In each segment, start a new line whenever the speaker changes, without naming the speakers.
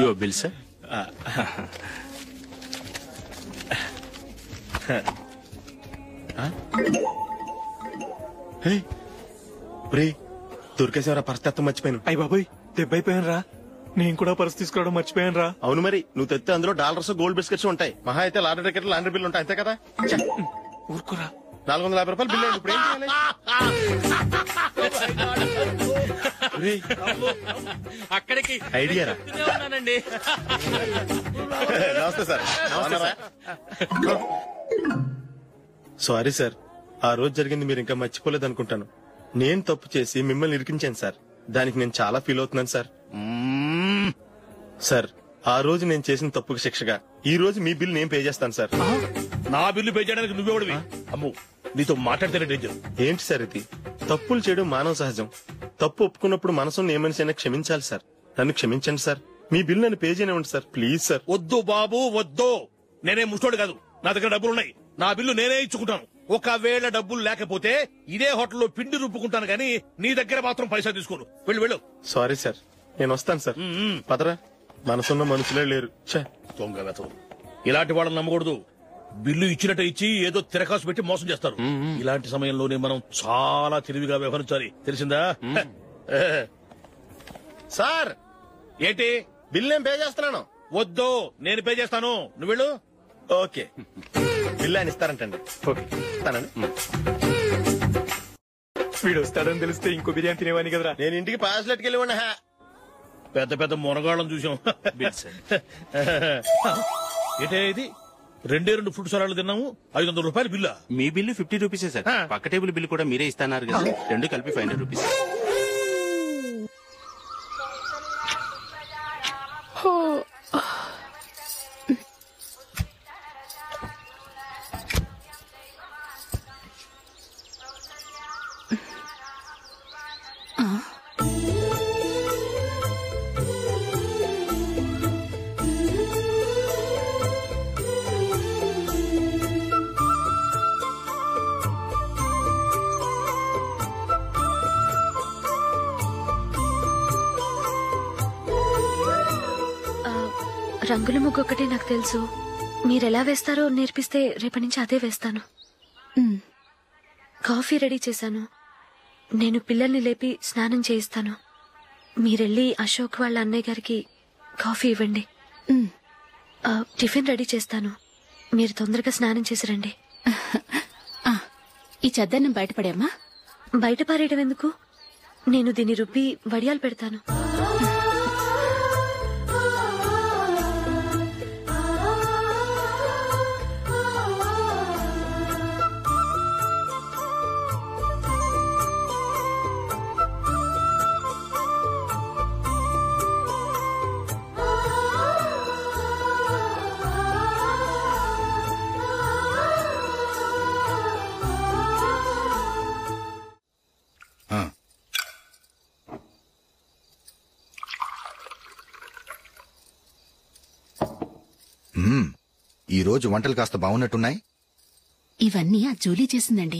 Your bill sir.
దొరికేసేవరా పరిస్థితి మర్చిపోయాను.
అయ్య బాబాయ్ దెబ్బైపోయాను రా. నేను కూడా పర్స్ తీసుకురావడం మర్చిపోయాను రా.
అవును మరి నువ్వు తెస్తే అందులో డాలర్స్ గోల్డ్ బిస్కెట్స్ ఉంటాయి. మహా అయితే లాటరీ టికెట్ లాండ్రీ బిల్లు ఉంటాయి, అంతే కదా.
ఊరుకురా.
450 రూపాయలు బిల్లు అయింది. ఇప్పుడు ఏం చేయాలి?
అక్కడికి
ఐడియా
ఉన్నానండి.
నమస్తే సార్. సారీ సార్, ఆ రోజు జరిగింది మీరు ఇంకా మర్చిపోలేదు అనుకుంటాను. నేను తప్పు చేసి మిమ్మల్ని ఇరికించాను సార్. దానికి నేను చాలా ఫీల్ అవుతున్నాను సార్. సార్, ఆ రోజు నేను చేసిన తప్పుకు శిక్షగా ఈ రోజు మీ బిల్ నేను పే చేస్తాను సార్.
నా బిల్లు పే చేయడానికి నువ్వెవడివి? అమ్ము, నీతో మాట్లాడితేనే డేంజర్.
ఏంటి సార్ ఇది? తప్పులు చేయడం మానవ సహజం. తప్పు ఒప్పుకున్నప్పుడు మనసును ఏ మనిషి అయినా క్షమించాలి సార్. నన్ను క్షమించండి సార్. మీ బిల్ నన్ను పే చేయనివ్వండి సార్, ప్లీజ్ సార్.
వద్దు బాబు వద్దు. నేనే ముష్టోడు కాదు, నా దగ్గర డబ్బులున్నాయి. నా బిల్లు నేనే ఇచ్చుకుంటాను. ఒకవేళ డబ్బులు లేకపోతే ఇదే హోటల్లో పిండి రుబ్బుకుంటాను గానీ నీ దగ్గర మాత్రం పైసా తీసుకోను. వెళ్ళు వెళ్ళు.
సారీ సార్, నేను వస్తాను సార్. పదరా, మనసున్న మనుషులే లేరు.
దొంగ వెతవు. ఇలాంటి వాళ్ళని నమ్మకూడదు. బిల్లు ఇచ్చినట్టు ఇచ్చి ఏదో తిరకాసు పెట్టి మోసం చేస్తారు. ఇలాంటి సమయంలోనే మనం చాలా తెలివిగా వ్యవహరించాలి, తెలిసిందా?
సార్,
ఏంటి?
బిల్ నేను పే చేస్తున్నాను.
వద్దు, నేను పే చేస్తాను, నువ్వు వెళ్ళు.
ఓకే, బిల్ ఆయన ఇస్తారంటండి.
ఓకే
ఇస్తానండి.
వీడు వస్తాడని తెలిస్తే ఇంకో బిర్యానీ తినేవాని కదరా.
నేను ఇంటికి పాస్లెట్కి వెళ్ళి ఉన్నా.
పెద్ద పెద్ద మునగాళ్ళం చూసాం. ఏంటే ఇది? 2 ఫుడ్ సలాడ్లు తిన్నాము, 500 రూపాయలు బిల్లా?
మీ బిల్లు 50 రూపీసే సార్. పక్క టేబుల్ బిల్లు కూడా మీరే ఇస్తాన్నారు కదా, 2 కలిపి 500 రూపీస్.
రంగుల ముగ్గు ఒకటే నాకు తెలుసు. మీరెలా వేస్తారో నేర్పిస్తే రేపటి నుంచి అదే వేస్తాను. కాఫీ రెడీ చేశాను. నేను పిల్లల్ని లేపి స్నానం చేయిస్తాను. మీరెళ్ళి అశోక్ వాళ్ళ అన్నయ్య గారికి కాఫీ ఇవ్వండి. టిఫిన్ రెడీ చేస్తాను. మీరు తొందరగా స్నానం చేసి రండి.
ఈ చెద్దన్నం బయటపడేమ్మా.
బయట పారేయడం ఎందుకు? నేను దీన్ని రుబ్బి వడియాలు పెడతాను.
ఈ రోజు వంటలు కాస్త బాగున్నట్టున్నాయి.
ఇవన్నీ ఆ జూలీ చేసిందండి.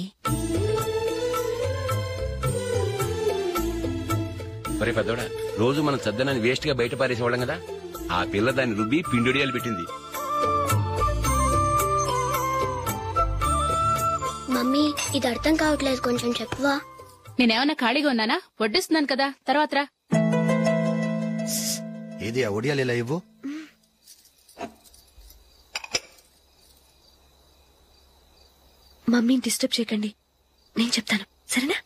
మరి పెద్దోడా, రోజు మనం చద్దనాన్ని వేస్ట్ గా బయట పారేసేవాళ్ళం కదా, ఆ పిల్ల దాన్ని రుబ్బి పిండొడియాలు పెట్టింది.
మమ్మీ, ఇది అర్థం కావట్లేదు, కొంచెం చెప్పవా?
నేనేమన్నా ఖాళీగా ఉన్నానా? వడ్డిస్తున్నాను కదా, తర్వాత రా.
ఏది ఆ ఒడియాలు ఇలా ఇవ్వు.
మమ్మీని డిస్టర్బ్ చేయకండి, నేను చెప్తాను, సరేనా?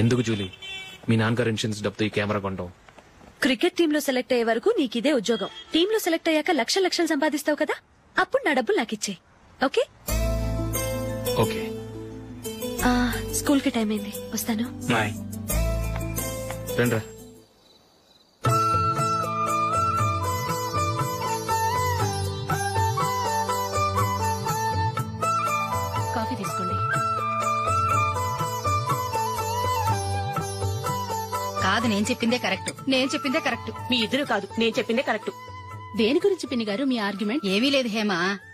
ఎందుకు జూలీ, మీ నాన్నగారు ఇన్సూరెన్స్ డబ్బుతో ఈ కెమెరా కొంటాం?
క్రికెట్ టీమ్ లో సెలెక్ట్ అయ్యే వరకు నీకిదే ఉద్యోగం. టీమ్ లో సెలెక్ట్ అయ్యాక లక్షలు సంపాదిస్తావు కదా, అప్పుడు నా డబ్బులు నాకు ఇచ్చే. ఓకే?
ఓకే.
స్కూల్ కి టైం అయింది, వస్తాను.
బాయ్. రండ్రా.
కాదు నేను చెప్పిందే కరెక్ట్. నేను చెప్పిందే కరెక్ట్.
మీ ఇద్దరు కాదు, నేను చెప్పిందే కరెక్ట్.
దేని గురించి పిన్ని గారు మీ ఆర్గ్యుమెంట్?
ఏమీ లేదు హేమ.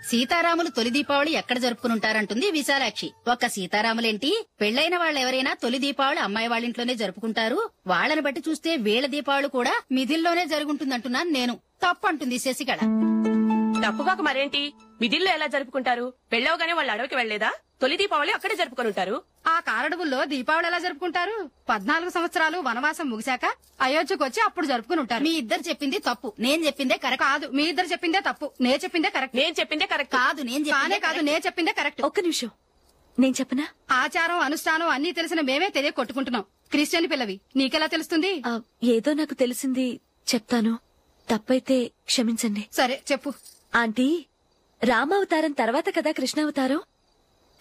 సీతారాములు తొలి దీపావళి ఎక్కడ జరుపుకుంటారంటుంది విశాలాక్షి. ఒక్క సీతారాములేంటి, పెళ్లైన వాళ్ళెవరైనా తొలి దీపావళి అమ్మాయి వాళ్ళింట్లోనే జరుపుకుంటారు. వాళ్ళని బట్టి చూస్తే వీళ్ళ దీపావళి కూడా మిథిల్లోనే జరుగుంటుందంటున్నాను నేను. తప్పు అంటుంది శశికళ.
తప్పుగాక మరేంటి, మిదిల్లో ఎలా జరుపుకుంటారు? పెళ్ళవగానే వాళ్ళు అడవికి వెళ్లేదా? తొలి దీపావళి అక్కడే జరుపుకొని ఉంటారు.
ఆ కారడవుల్లో దీపావళి ఎలా జరుపుకుంటారు? 14 సంవత్సరాలు వనవాసం ముగిశాక అయోధ్యకు వచ్చి అప్పుడు జరుపుకుని ఉంటారు. మీ ఇద్దరు చెప్పింది తప్పు, నేను చెప్పిందే కరెక్ట్. కాదు, మీ ఇద్దరు చెప్పిందే తప్పు, నేను చెప్పిందే కరెక్ట్.
నేను చెప్పిందే కరెక్ట్.
కాదు, నేను చెప్పిందే కరెక్ట్.
ఒక్క నిమిషం, నేను చెప్పనా?
ఆచారం అనుష్ఠానం అన్ని తెలిసిన మేమే తెలియ కొట్టుకుంటున్నాం. క్రిస్టియన్ పిల్లవి, నీకెలా తెలుస్తుంది?
ఏదో నాకు తెలిసింది చెప్తాను, తప్పైతే క్షమించండి.
సరే చెప్పు.
ఆంటీ, రామావతారం తర్వాత కదా కృష్ణావతారం.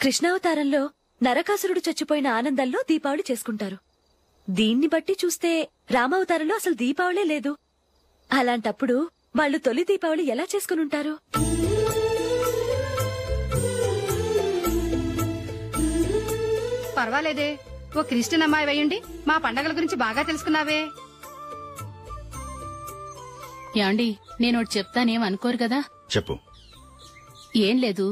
కృష్ణావతారంలో నరకాసురుడు చచ్చిపోయిన ఆనందంలో దీపావళి చేసుకుంటారు. దీన్ని బట్టి చూస్తే రామావతారంలో అసలు దీపావళే లేదు. అలాంటప్పుడు వాళ్ళు తొలి దీపావళి ఎలా చేసుకునుంటారు?
పర్వాలేదే, ఓ క్రిస్టియన్ అమ్మాయి అయ్యుండి మా పండగల గురించి బాగా తెలుసుకున్నావే.
యాండి, నేనోటి చెప్తానేం అనుకోరు కదా?
చెప్పు.
ఏం లేదు,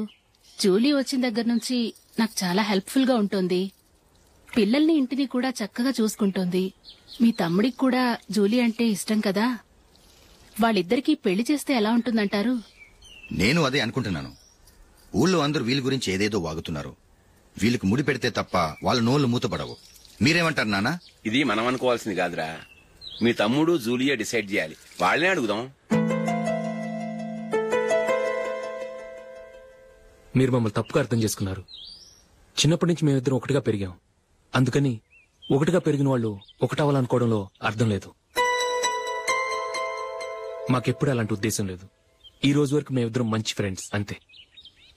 జూలీ వచ్చిన దగ్గర నుంచి నాకు చాలా హెల్ప్ఫుల్ గా ఉంటుంది. పిల్లల్ని ఇంటిని కూడా చక్కగా చూసుకుంటోంది. మీ తమ్ముడికి కూడా జూలీ అంటే ఇష్టం కదా. వాళ్ళిద్దరికీ పెళ్లి చేస్తే ఎలా ఉంటుందంటారు?
నేను అదే అనుకుంటున్నాను. ఊళ్ళో అందరూ వీళ్ళ గురించి ఏదేదో వాగుతున్నారు. వీళ్ళకి ముడి పెడితే తప్ప వాళ్ళ నోళ్లు మూతపడవు. మీరేమంటారు నాన్న?
ఇది మనం అనుకోవాల్సింది కాదురా, మీ తమ్ముడు జూలియా డిసైడ్ చేయాలి. వాళ్ళనే అడుగుదాం.
మీరు మమ్మల్ని తప్పుగా అర్థం చేసుకున్నారు. చిన్నప్పటి నుంచి మేమిద్దరం ఒకటిగా పెరిగాం. అందుకని ఒకటిగా పెరిగిన వాళ్ళు ఒకటవ్వాలనుకోవడంలో అర్థం లేదు. మాకెప్పుడు అలాంటి ఉద్దేశం లేదు. ఈ రోజు వరకు మేమిద్దరం మంచి ఫ్రెండ్స్ అంతే.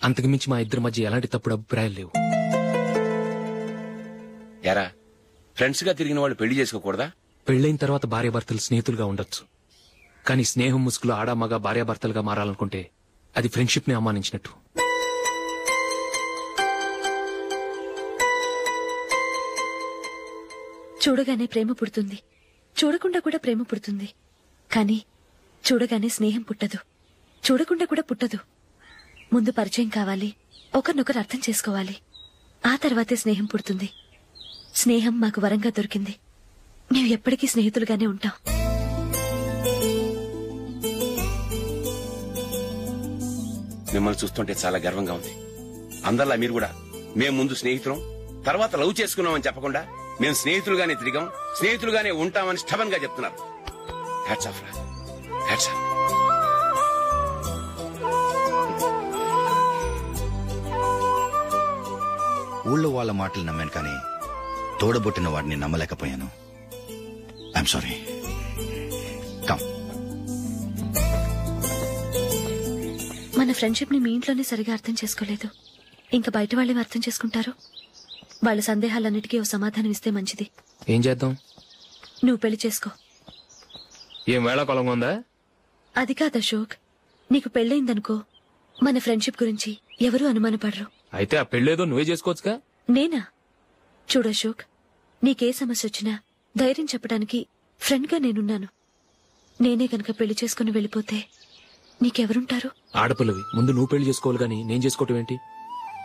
అంతకుమించి మా ఇద్దరి మధ్య ఎలాంటి తప్పుడు అభిప్రాయాలు లేవు.
ఎరా, ఫ్రెండ్స్ గా తిరిగిన వాళ్ళు పెళ్లి చేసుకోకూడదా?
పెళ్లైన తర్వాత భార్యాభర్తలు స్నేహితులుగా ఉండొచ్చు. కానీ స్నేహం ముసుగులో ఆడా మగ భార్యాభర్తలుగా మారాలనుకుంటే అది ఫ్రెండ్షిప్ ని అవమానించినట్టు.
చూడగానే ప్రేమ పుడుతుంది, చూడకుండా కూడా ప్రేమ పుడుతుంది. కానీ చూడగానే స్నేహం పుట్టదు, చూడకుండా కూడా పుట్టదు. ముందు పరిచయం కావాలి, ఒకరినొకరు అర్థం చేసుకోవాలి. ఆ తర్వాతే స్నేహం పుడుతుంది. స్నేహం మాకు వరంగా దొరికింది. మేము ఎప్పటికీ స్నేహితులుగానే ఉంటాం.
మిమ్మల్ని చూస్తుంటే చాలా గర్వంగా ఉంది. అందరిలా మీరు కూడా మేము ముందు స్నేహితులం, తర్వాత లవ్ చేసుకున్నామని చెప్పకుండా మేము స్నేహితులుగానే తిరిగాం, స్నేహితులుగానే ఉంటామని స్టబన్ గా చెప్తున్నారు. హ్యాట్స్ ఆఫ్ రా, హ్యాట్స్ ఆఫ్.
ఊళ్ళో వాళ్ళ మాటలు నమ్మాను, కానీ తోడబుట్టిన వాడిని నమ్మలేకపోయాను. I'm sorry. కమ్.
మన ఫ్రెండ్షిప్ ని మీ ఇంట్లోనే సరిగా అర్థం చేసుకోలేదు, ఇంకా బయట వాళ్ళేం అర్థం చేసుకుంటారు? వాళ్ళ సందేహాలన్నిటికీ ఓ సమాధానం ఇస్తే మంచిది.
ఏం చేద్దాం?
నువ్వు పెళ్లి చేసుకో.
ఏం వేళాకొలంగా ఉందా?
అది కాదు అశోక్, నీకు పెళ్ళయిందనుకో, మన ఫ్రెండ్షిప్ గురించి ఎవరూ అనుమానపడరు.
అయితే ఆ పెళ్ళేదో నువ్వే చేసుకోవచ్చుగా.
నేనా? చూడు అశోక్, నీకే సమస్య వచ్చినా ధైర్యం చెప్పడానికి ఫ్రెండ్ గా నేనున్నాను. నేనే గనక పెళ్లి చేసుకుని వెళ్ళిపోతే నీకెవరుంటారు?
ఆడపిల్లవి, ముందు నువ్వు పెళ్లి చేసుకోవాలి గాని నేను చేసుకోవటం ఏంటి?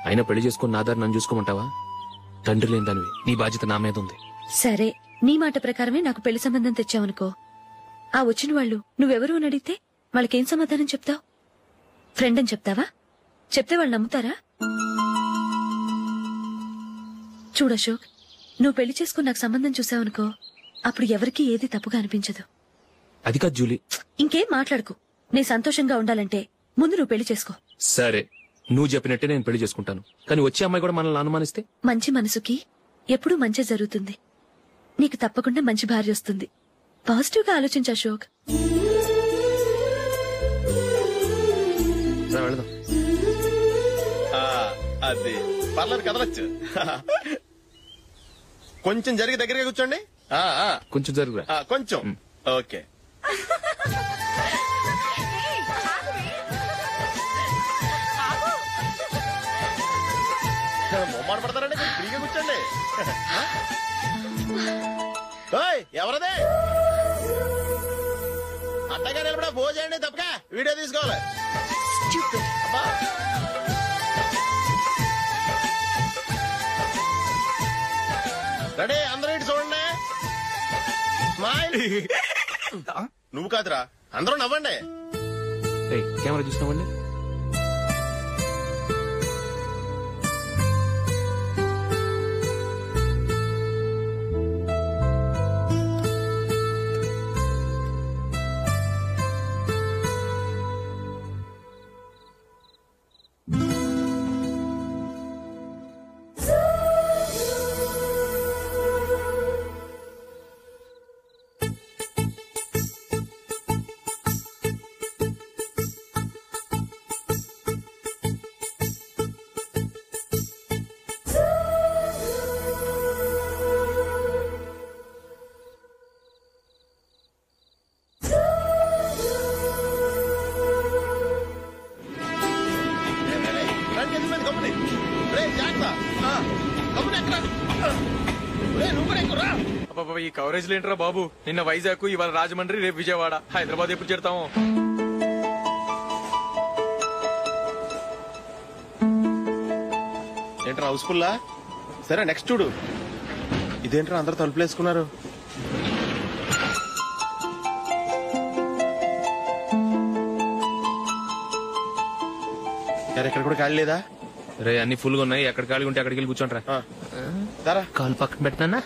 అయినా పెళ్లి చేసుకుని నా దారి నన్ను చూసుకోమంటావా? తండ్రి లేని దానివి, నీ బాధ్యత నా మీద ఉంది.
సరే, నీ మాట ప్రకారమే నాకు పెళ్లి సంబంధం తెచ్చావనుకో, ఆ వచ్చిన వాళ్ళు నువ్వెవరు అని అడిగితే వాళ్ళకేం సమాధానం చెప్తావు? ఫ్రెండ్ అని చెప్తావా? చెప్తే వాళ్ళు నమ్ముతారా? చూడు అశోక్, నువ్వు పెళ్లి చేసుకుని నాకు సంబంధం చూసావనుకో, అప్పుడు ఎవరికీ ఏది తప్పుగా అనిపించదు.
అది కాదు జూలీ.
ఇంకేం మాట్లాడుకు. నేను సంతోషంగా ఉండాలంటే ముందు నువ్వు పెళ్లి చేసుకో.
సరే, నువ్వు చెప్పినట్టే నేను పెళ్లి చేసుకుంటాను. కానీ వచ్చే అమ్మాయి కూడా మనల్ని అనుమానిస్తే?
మంచి మనసుకి ఎప్పుడూ మంచి జరుగుతుంది. నీకు తప్పకుండా మంచి భార్య వస్తుంది. పాజిటివ్ గా ఆలోచించు అశోక్.
వెళదాం.
అది పర్లేదు, కదలొచ్చు. కొంచెం జరిగి దగ్గరగా కూర్చోండి.
కొంచెం జరుగురా.
కొంచెం. ఓకే. మొమ్మాట పడతారండి, ఫ్రీగా కూర్చోండి. ఎవరదే అట్టగా నిలబడా భోజనండి తప్పక వీడియో తీసుకోవాలి. రెడీ అందరూ ఇటు చూడండి. స్మైల్. నువ్వు కాదురా అందరూ నవ్వండి.
కెమెరా చూసినావండి.
ఈ కవరేజ్ లేంట్రా బాబు. నిన్న వైజాగ్, ఇవాళ రాజమండ్రి, రేపు విజయవాడ, హైదరాబాద్ ఎప్పుడు చేరుతాము?
ఏంట్రా హౌస్ఫుల్లా? సరే నెక్స్ట్ చూడు. ఇదేంట్రా అందరు తలుపులు వేసుకున్నారు? ఎక్కడ కూడా ఖాళీ లేదా?
రే అన్ని ఫుల్ గా ఉన్నాయి. ఎక్కడ ఖాళీ ఉంటే అక్కడికి వెళ్ళి కూర్చోండిరా. కాలు పక్కన పెట్టినా.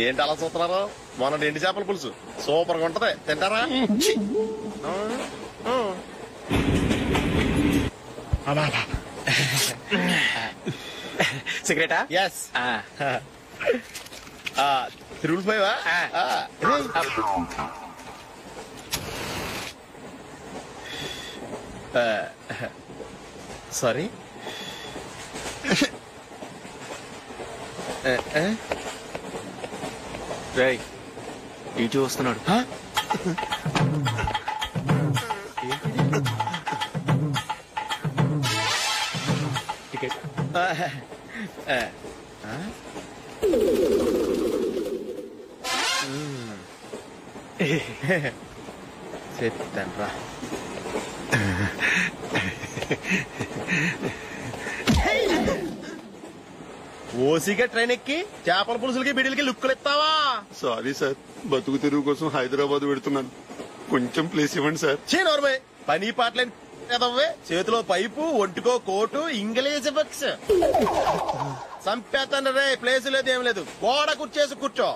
ఏంటి అలా చూస్తున్నారు? మొన్న ఎండి చేపల పులుసు సూపర్ గా ఉంటది, తింటారా?
సిగరెటా?
ఎస్. తిరుగులు పోయావా? సారీ.
రేయ్ ఇటు వస్తున్నాడు. టికెట్.
చెప్తాన్రా. ఓసిగా ట్రైన్ ఎక్కి చేపల పులుసులకి బిడిలకి లుక్కులు ఇస్తావా?
సారీ సార్, బతుకు తెరువు కోసం హైదరాబాద్ పెడుతున్నాను. కొంచెం ప్లేస్ ఇవ్వండి సార్.
నోర్మే పని పాటలేని కదవ్వే. చేతిలో పైపు, ఒంటికో కోటు, ఇంగ్లీష్ బుక్స్. సంపేతాను రే. ప్లేస్ లేదు ఏం లేదు. గోడ కూర్చేసి కూర్చో.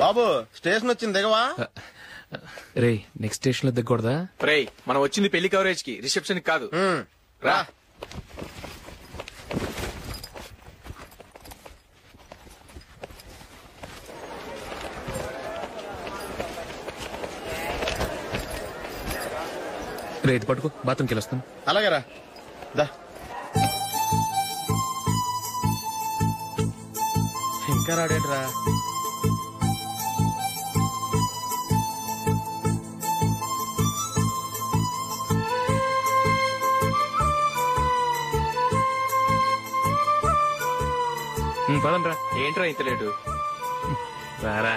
బాబు స్టేషన్ వచ్చింది, దిగవా?
రే నెక్స్ట్ స్టేషన్ లో దిగకూడదా?
రేయ్ మనం వచ్చింది పెళ్లి కవరేజ్ కి, రిసెప్షన్ కాదు. రా.
రే ఇది పట్టుకో, బాత్రూమ్కి వెళ్ళొస్తాను.
అలాగే రా. దా. ఇంకా రాడేట్రా?
పదండ్రా.
ఏంట్రా ఇంత లేటు?
రారా.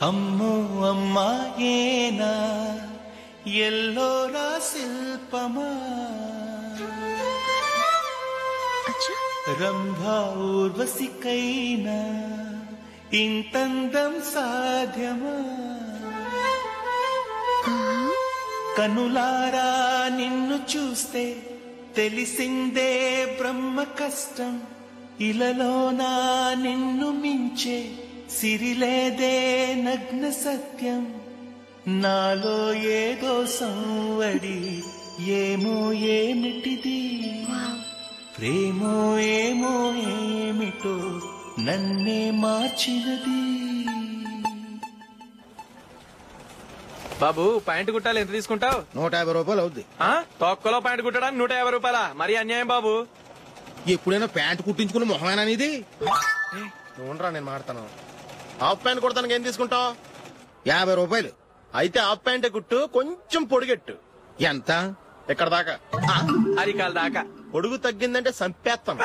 అమ్మో అమ్మాయేనా ఎల్లోరా శిల్పమా రంభా ఊర్వశికైనా ఇంతందం సాధ్యమా కనులారా నిన్ను చూస్తే తెలిసిందే బ్రహ్మ కష్టం ఇలలోనా నిన్ను మించే సిరిలేదే నగ్న సత్యం నాలో ఏదో సంవడి ఏమో ఏమిటిది ప్రేమో ఏమో ఏమిటో నన్నే మార్చినది.
బాబు ప్యాంటు కుట్టాలి ఎంత తీసుకుంటావు?
150 రూపాయలు అవుద్ది.
తొక్కలో ప్యాంటు కుట్టడానికి 150 రూపాయల? మరి అన్యాయం బాబు.
ఎప్పుడైనా ప్యాంటు కుట్టించుకున్న మొహమేనా ఇది?
చూడరా నేను మాడతాను. హాఫ్ ప్యాంట్ కుడతానికి ఏం తీసుకుంటావు?
50 రూపాయలు.
అయితే హాఫ్ ప్యాంటే కుట్టు, కొంచెం పొడిగెట్టు.
ఎంత?
ఎక్కడ దాకా?
అరికాల దాకా.
పొడుగు తగ్గిందంటే సంపేస్తాం.